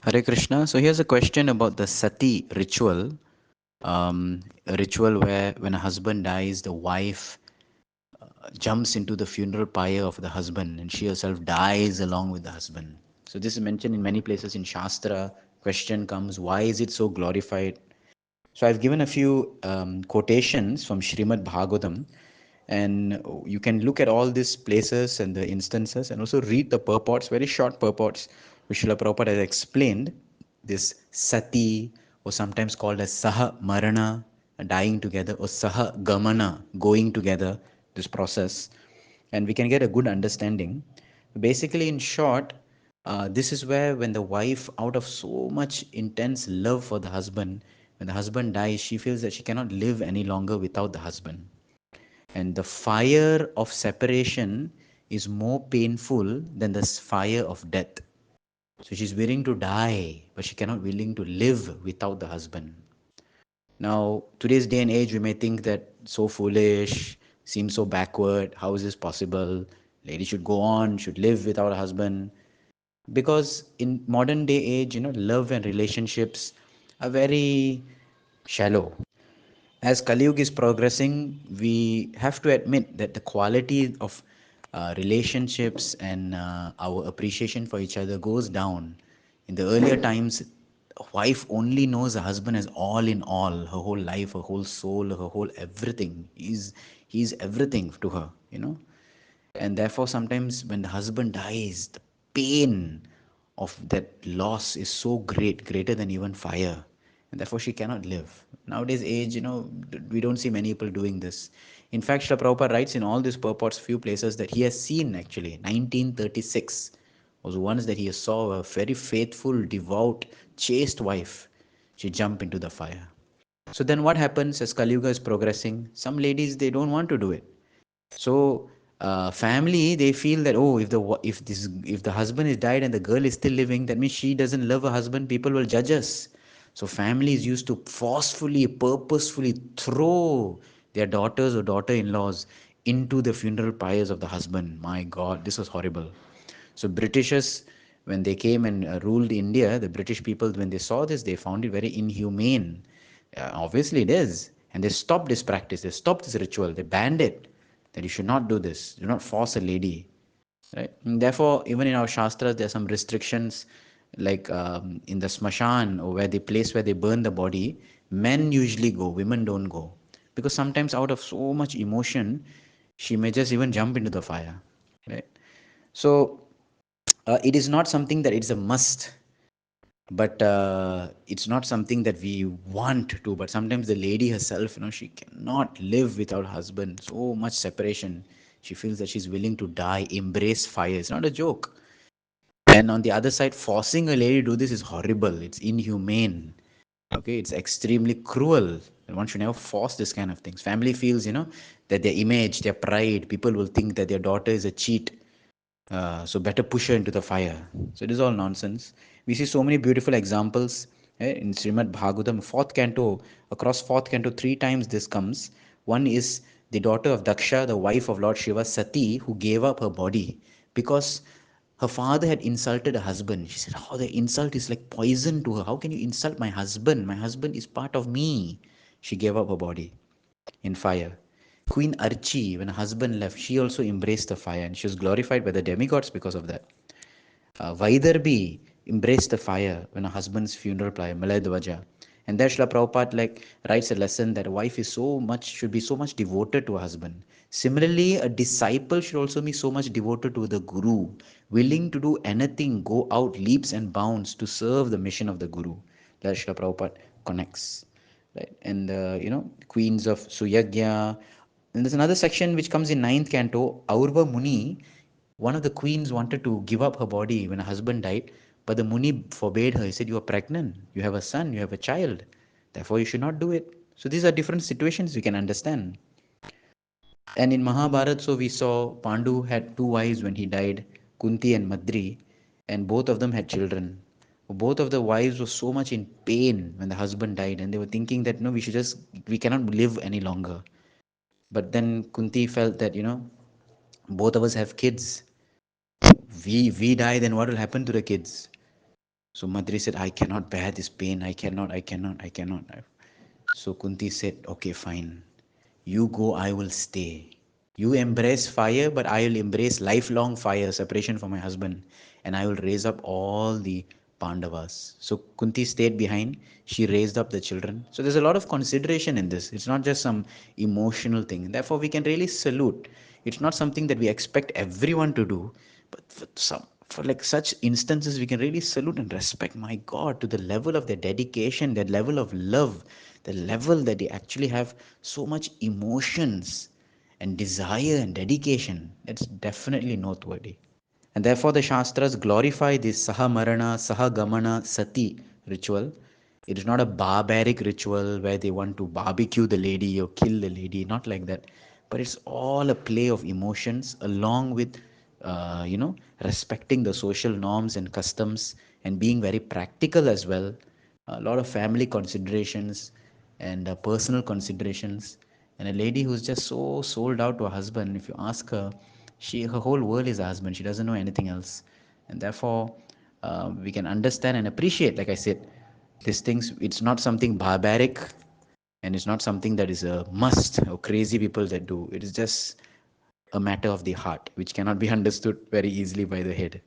Hare Krishna. So here's a question about the Sati ritual. A ritual where when a husband dies, the wife jumps into the funeral pyre of the husband and she herself dies along with the husband. So this is mentioned in many places in Shastra. Question comes, why is it so glorified? So I've given a few quotations from Srimad Bhagavatam, and you can look at all these places and the instances and also read the purports, very short purports, which Srila Prabhupada has explained. This sati, or sometimes called as saha marana, dying together, or saha gamana, going together, this process, and we can get a good understanding. Basically, in short, this is where when the wife, out of so much intense love for the husband, when the husband dies, she feels that she cannot live any longer without the husband. And the fire of separation is more painful than the fire of death. So she's willing to die, but she cannot willing to live without the husband. Now, today's day and age, we may think that so foolish, seems so backward. How is this possible? Lady should go on, should live without a husband. Because in modern day age, love and relationships are very shallow. As Kali Yuga is progressing, we have to admit that the quality of relationships and our appreciation for each other goes down. In the earlier times, a wife only knows a husband as all in all, her whole life, her whole soul, her whole everything. He's everything to her, and therefore sometimes when the husband dies, the pain of that loss is so great, greater than even fire, and therefore she cannot live. Nowadays age, we don't see many people doing this. In fact, Srila Prabhupada writes in all these purports, few places, that he has seen actually 1936 was once that he saw a very faithful, devout, chaste wife. She jumped into the fire. So then what happens as Kali Yuga is progressing? Some ladies, they don't want to do it. So family, they feel that, oh, if the husband is died and the girl is still living, that means she doesn't love her husband. People will judge us. So families used to forcefully, purposefully throw their daughters or daughter-in-laws into the funeral pyres of the husband. My God, this was horrible. So Britishers, when they came and ruled India, the British people, when they saw this, they found it very inhumane. Obviously, it is, and they stopped this practice. They stopped this ritual. They banned it. That you should not do this. Do not force a lady. Right? And therefore, even in our shastras, there are some restrictions, like in the smashan, or where the place where they burn the body. Men usually go. Women don't go, because sometimes out of so much emotion, she may just even jump into the fire. Right? So it is not something that it's a must, but it's not something that we want to. But sometimes the lady herself, she cannot live without husband. So much separation. She feels that she's willing to die, embrace fire. It's not a joke. And on the other side, forcing a lady to do this is horrible. It's inhumane. Okay, it's extremely cruel. And one should never force this kind of things. Family feels, that their image, their pride, people will think that their daughter is a cheat, so better push her into the fire. So it is all nonsense. We see so many beautiful examples in Srimad Bhagavatam, fourth canto, across fourth canto, three times this comes. One is the daughter of Daksha, the wife of Lord Shiva, Sati, who gave up her body because her father had insulted her husband. She said, "Oh, the insult is like poison to her. How can you insult my husband? My husband is part of me." She gave up her body in fire. Queen Arci, when her husband left, she also embraced the fire and she was glorified by the demigods because of that. Vaidarbhi embraced the fire when her husband's funeral pyre, Malayadvaja. And there Srila Prabhupada writes a lesson that a wife should be so much devoted to her husband. Similarly, a disciple should also be so much devoted to the guru, willing to do anything, go out leaps and bounds to serve the mission of the guru. That Srila Prabhupada connects. Right? And queens of Suyajna. And there's another section which comes in ninth canto, Aurva Muni. One of the queens wanted to give up her body when her husband died, but the Muni forbade her. He said, "You are pregnant, you have a son, you have a child, therefore you should not do it." So these are different situations we can understand. And in Mahabharat, so we saw Pandu had two wives when he died, Kunti and Madri, and both of them had children. Both of the wives were so much in pain when the husband died, and they were thinking that no, we cannot live any longer. But then Kunti felt that both of us have kids. We die, then what will happen to the kids? So Madri said, I cannot bear this pain. I cannot. So Kunti said, okay, fine. You go, I will stay. You embrace fire, but I will embrace lifelong fire, separation from my husband, and I will raise up all the Pandavas. So Kunti stayed behind. She raised up the children. So there's a lot of consideration in this. It's not just some emotional thing. Therefore, we can really salute. It's not something that we expect everyone to do, but for like such instances, we can really salute and respect. My God, to the level of their dedication, their level of love, the level that they actually have so much emotions and desire and dedication. It's definitely noteworthy. And therefore, the Shastras glorify this Sahamarana, Sahagamana, Sati ritual. It is not a barbaric ritual where they want to barbecue the lady or kill the lady, not like that. But it's all a play of emotions along with, respecting the social norms and customs and being very practical as well. A lot of family considerations and personal considerations. And a lady who's just so sold out to her husband, if you ask her, her whole world is her husband. She doesn't know anything else, and therefore we can understand and appreciate. Like I said, these things. It's not something barbaric, and it's not something that is a must or crazy people that do. It is just a matter of the heart, which cannot be understood very easily by the head.